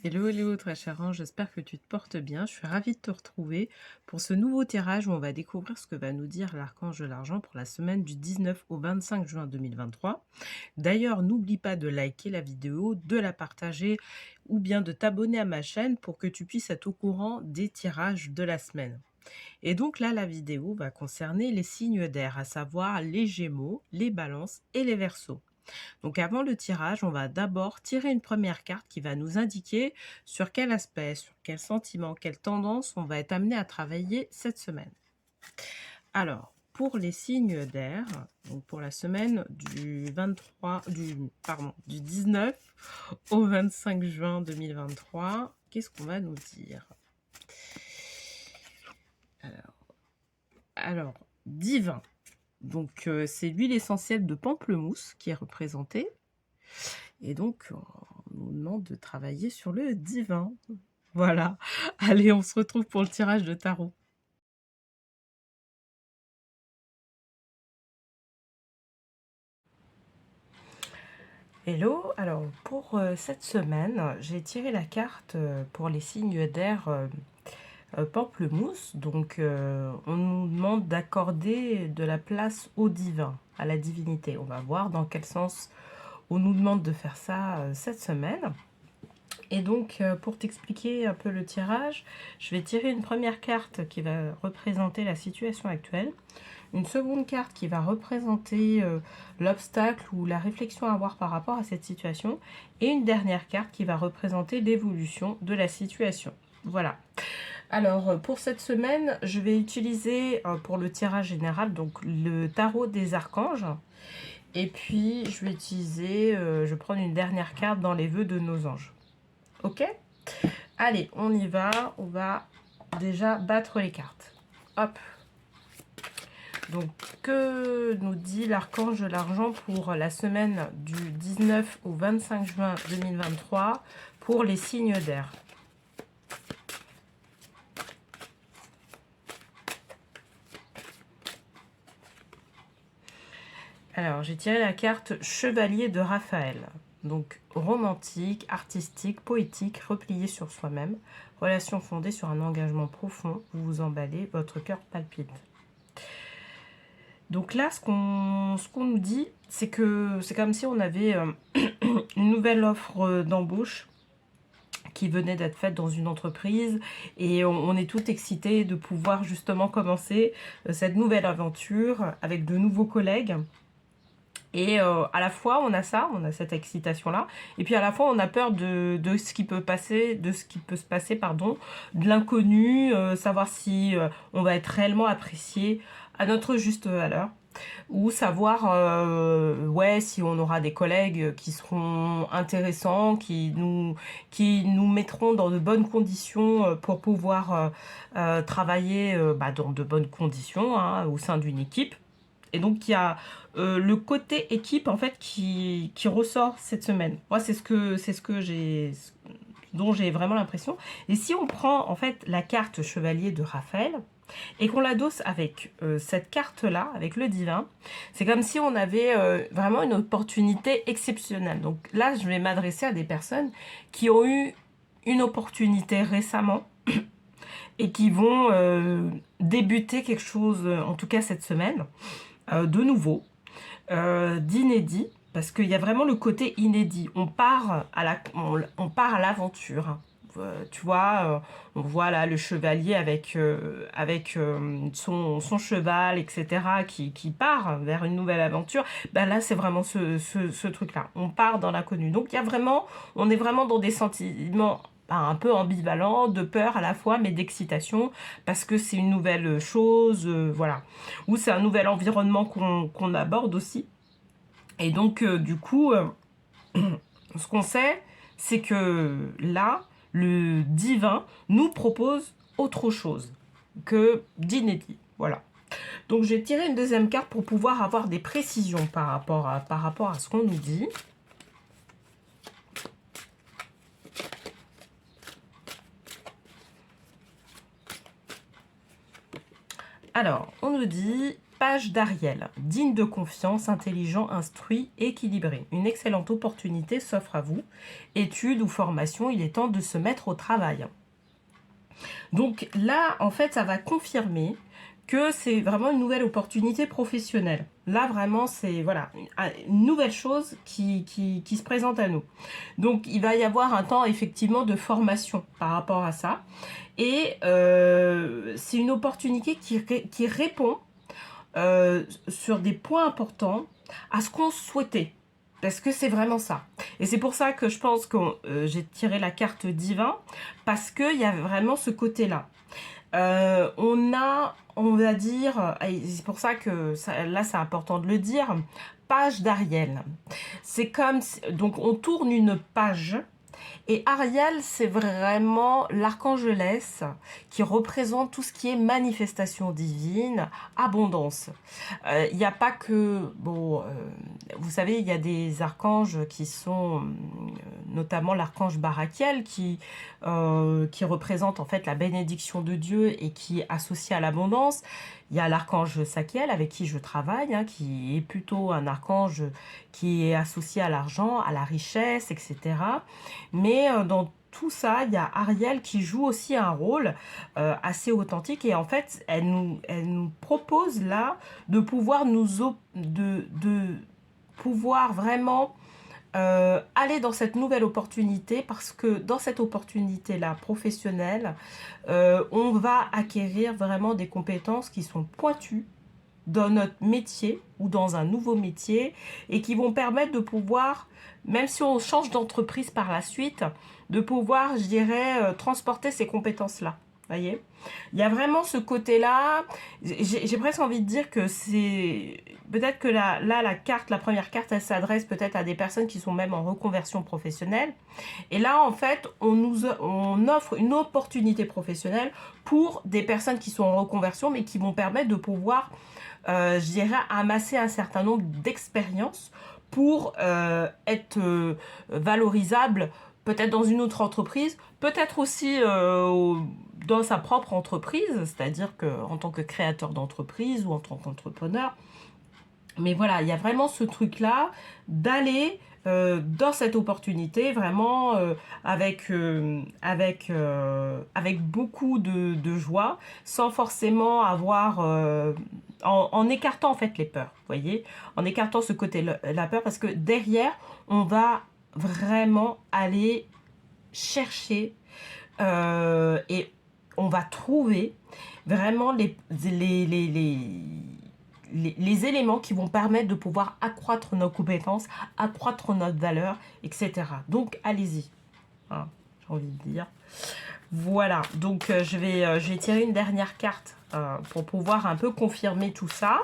Hello, hello, très cher ange, j'espère que tu te portes bien. Je suis ravie de te retrouver pour ce nouveau tirage où on va découvrir ce que va nous dire l'archange de l'argent pour la semaine du 19 au 25 juin 2023. D'ailleurs, n'oublie pas de liker la vidéo, de la partager ou bien de t'abonner à ma chaîne pour que tu puisses être au courant des tirages de la semaine. Et donc là, la vidéo va concerner les signes d'air, à savoir les Gémeaux, les Balances et les Verseaux. Donc avant le tirage, on va d'abord tirer une première carte qui va nous indiquer sur quel aspect, sur quel sentiment, quelle tendance on va être amené à travailler cette semaine. Alors, pour les signes d'air, donc pour la semaine du 19 au 25 juin 2023, qu'est-ce qu'on va nous dire? Alors, divin. Donc, c'est l'huile essentielle de pamplemousse qui est représentée. Et donc, on nous demande de travailler sur le divin. Voilà. Allez, on se retrouve pour le tirage de tarot. Hello, alors pour cette semaine, j'ai tiré la carte pour les signes d'air pamplemousse. Donc, on nous demande d'accorder de la place au divin, à la divinité. On va voir dans quel sens on nous demande de faire ça cette semaine. Et donc, pour t'expliquer un peu le tirage, je vais tirer une première carte qui va représenter la situation actuelle, une seconde carte qui va représenter l'obstacle ou la réflexion à avoir par rapport à cette situation, et une dernière carte qui va représenter l'évolution de la situation. Voilà. Alors, pour cette semaine, je vais utiliser pour le tirage général donc le tarot des archanges. Et puis, je vais utiliser, je vais prendre une dernière carte dans les vœux de nos anges. Ok? Allez, on y va. On va déjà battre les cartes. Hop. Donc, que nous dit l'archange de l'argent pour la semaine du 19 au 25 juin 2023 pour les signes d'air? Alors, j'ai tiré la carte Chevalier de Raphaël. Donc, romantique, artistique, poétique, replié sur soi-même, relation fondée sur un engagement profond, vous vous emballez, votre cœur palpite. Donc là, ce qu'on nous dit, c'est que c'est comme si on avait une nouvelle offre d'embauche qui venait d'être faite dans une entreprise et on est tout excité de pouvoir justement commencer cette nouvelle aventure avec de nouveaux collègues. Et à la fois, on a ça, on a cette excitation-là, et puis à la fois, on a peur de ce qui peut passer, de ce qui peut se passer, pardon, de l'inconnu, savoir si on va être réellement apprécié à notre juste valeur, ou savoir, ouais, si on aura des collègues qui seront intéressants, qui nous mettront dans de bonnes conditions pour pouvoir travailler dans de bonnes conditions hein, au sein d'une équipe. Et donc, il y a le côté équipe, en fait, qui ressort cette semaine. Moi, c'est ce que j'ai, dont j'ai vraiment l'impression. Et si on prend, en fait, la carte chevalier de Raphaël, et qu'on l'adosse avec cette carte-là, avec le divin, c'est comme si on avait vraiment une opportunité exceptionnelle. Donc là, je vais m'adresser à des personnes qui ont eu une opportunité récemment et qui vont débuter quelque chose, en tout cas cette semaine, de nouveau, d'inédit, parce qu'il y a vraiment le côté inédit. On part à l'aventure. Tu vois, on voit là le chevalier avec son cheval, etc., qui part vers une nouvelle aventure. Ben là, c'est vraiment ce truc-là. On part dans l'inconnu. Donc, on est vraiment dans des sentiments un peu ambivalents, de peur à la fois, mais d'excitation, parce que c'est une nouvelle chose, voilà. Ou c'est un nouvel environnement qu'on aborde aussi. Et donc, du coup, ce qu'on sait, c'est que là, le divin nous propose autre chose que d'inédit. Voilà. Donc, j'ai tiré une deuxième carte pour pouvoir avoir des précisions par rapport à ce qu'on nous dit. Alors, on nous dit page d'Ariel. Digne de confiance, intelligent, instruit, équilibré. Une excellente opportunité s'offre à vous. Études ou formation, il est temps de se mettre au travail. Donc là, en fait, ça va confirmer que c'est vraiment une nouvelle opportunité professionnelle. Là, vraiment, c'est voilà, une nouvelle chose qui se présente à nous. Donc, il va y avoir un temps, effectivement, de formation par rapport à ça. Et c'est une opportunité qui répond sur des points importants à ce qu'on souhaitait. Parce que c'est vraiment ça. Et c'est pour ça que je pense que j'ai tiré la carte divin, parce qu'il y a vraiment ce côté-là. On va dire, et c'est pour ça que là c'est important de le dire, page d'Ariel. C'est comme, donc on tourne une page. Et Ariel, c'est vraiment l'archangelesse qui représente tout ce qui est manifestation divine, abondance. Il n'y a pas que... Bon, vous savez, il y a des archanges qui sont, notamment l'archange Barakiel, qui représente en fait la bénédiction de Dieu et qui est associé à l'abondance. Il y a l'archange Sakiel avec qui je travaille, hein, qui est plutôt un archange qui est associé à l'argent, à la richesse, etc. Mais dans tout ça, il y a Ariel qui joue aussi un rôle assez authentique. Et en fait, elle nous propose là de pouvoir pouvoir vraiment aller dans cette nouvelle opportunité, parce que dans cette opportunité-là professionnelle, on va acquérir vraiment des compétences qui sont pointues dans notre métier ou dans un nouveau métier et qui vont permettre de pouvoir, même si on change d'entreprise par la suite, de pouvoir, je dirais, transporter ces compétences-là. Voyez, il y a vraiment ce côté-là. J'ai presque envie de dire que c'est peut-être que là, la première carte, elle s'adresse peut-être à des personnes qui sont même en reconversion professionnelle. Et là, en fait, on offre une opportunité professionnelle pour des personnes qui sont en reconversion, mais qui vont permettre de pouvoir, je dirais, amasser un certain nombre d'expériences pour être valorisable peut-être dans une autre entreprise, peut-être aussi dans sa propre entreprise, c'est-à-dire en tant que créateur d'entreprise ou en tant qu'entrepreneur. Mais voilà, il y a vraiment ce truc-là d'aller dans cette opportunité vraiment avec beaucoup de joie, sans forcément avoir... en écartant en fait les peurs, vous voyez, en écartant ce côté la peur, parce que derrière, on va vraiment aller chercher et on va trouver vraiment les éléments qui vont permettre de pouvoir accroître nos compétences, accroître notre valeur, etc. Donc, allez-y, hein, j'ai envie de dire. Voilà, donc je vais tirer une dernière carte pour pouvoir un peu confirmer tout ça.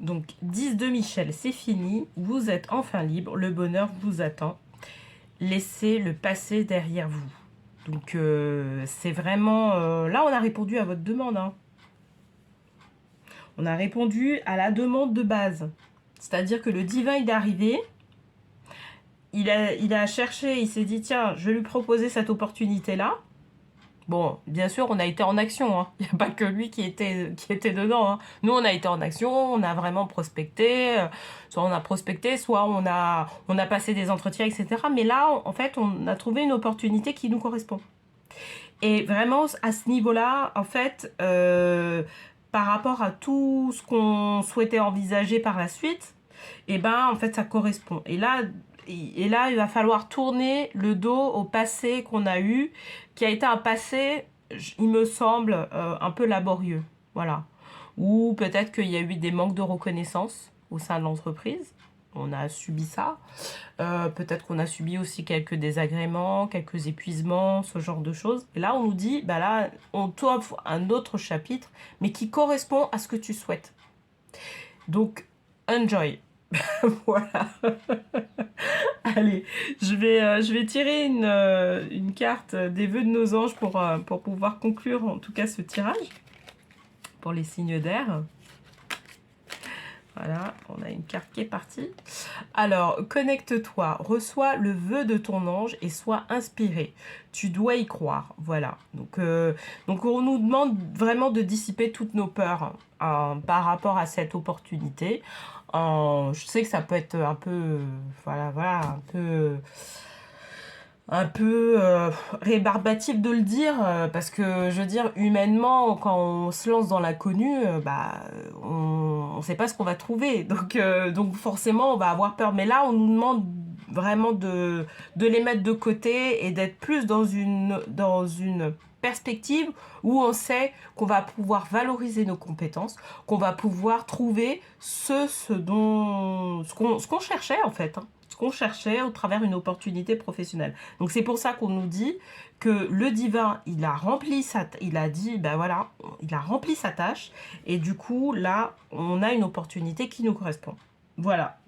Donc, 10 de Michel, c'est fini. Vous êtes enfin libre. Le bonheur vous attend. Laissez le passé derrière vous. Donc, c'est vraiment... là, on a répondu à votre demande. Hein. On a répondu à la demande de base. C'est-à-dire que le divin, il est arrivé. Il a cherché, il s'est dit, tiens, je vais lui proposer cette opportunité-là. Bon, bien sûr, on a été en action. Hein. Il n'y a pas que lui qui était dedans. Hein. Nous, on a été en action, on a vraiment prospecté. Soit on a prospecté, soit on a passé des entretiens, etc. Mais là, en fait, on a trouvé une opportunité qui nous correspond. Et vraiment, à ce niveau-là, en fait, par rapport à tout ce qu'on souhaitait envisager par la suite, eh ben, en fait, ça correspond. Et là, il va falloir tourner le dos au passé qu'on a eu, qui a été un passé, il me semble, un peu laborieux. Voilà. Ou peut-être qu'il y a eu des manques de reconnaissance au sein de l'entreprise. On a subi ça. Peut-être qu'on a subi aussi quelques désagréments, quelques épuisements, ce genre de choses. Et là, on nous dit, bah là, on t'offre un autre chapitre, mais qui correspond à ce que tu souhaites. Donc, enjoy. Voilà. Allez, je vais tirer une carte des vœux de nos anges pour pouvoir conclure en tout cas ce tirage pour les signes d'air. Voilà, on a une carte qui est partie. Alors, connecte-toi, reçois le vœu de ton ange et sois inspiré. Tu dois y croire. Voilà. Donc on nous demande vraiment de dissiper toutes nos peurs par rapport à cette opportunité. Je sais que ça peut être un peu, voilà, un peu rébarbatif de le dire, parce que je veux dire, humainement, quand on se lance dans l'inconnu, on ne sait pas ce qu'on va trouver. Donc forcément, on va avoir peur. Mais là, on nous demande vraiment de les mettre de côté et d'être plus dans une perspective où on sait qu'on va pouvoir valoriser nos compétences, qu'on va pouvoir trouver ce qu'on cherchait en fait, hein, ce qu'on cherchait au travers d'une opportunité professionnelle. Donc c'est pour ça qu'on nous dit que le divin, il a dit, ben voilà, il a rempli sa tâche et du coup là, on a une opportunité qui nous correspond. Voilà.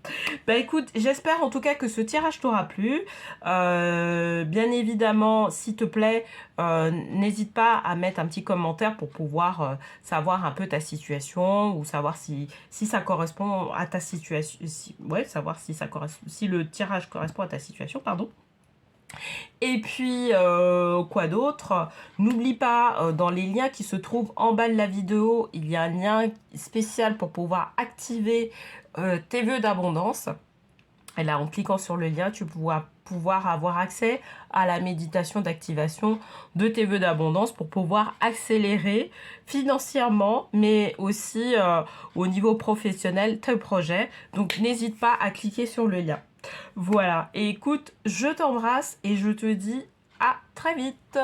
Bah écoute, j'espère en tout cas que ce tirage t'aura plu. Bien évidemment, s'il te plaît, n'hésite pas à mettre un petit commentaire pour pouvoir savoir un peu ta situation ou savoir si ça correspond à ta situation. Ouais, savoir si le tirage correspond à ta situation, pardon. Et puis, quoi d'autre? N'oublie pas, dans les liens qui se trouvent en bas de la vidéo, il y a un lien spécial pour pouvoir activer tes vœux d'abondance. Et là, en cliquant sur le lien, tu vas pouvoir avoir accès à la méditation d'activation de tes vœux d'abondance pour pouvoir accélérer financièrement, mais aussi au niveau professionnel, tes projets. Donc, n'hésite pas à cliquer sur le lien. Voilà. Et écoute, je t'embrasse et je te dis à très vite.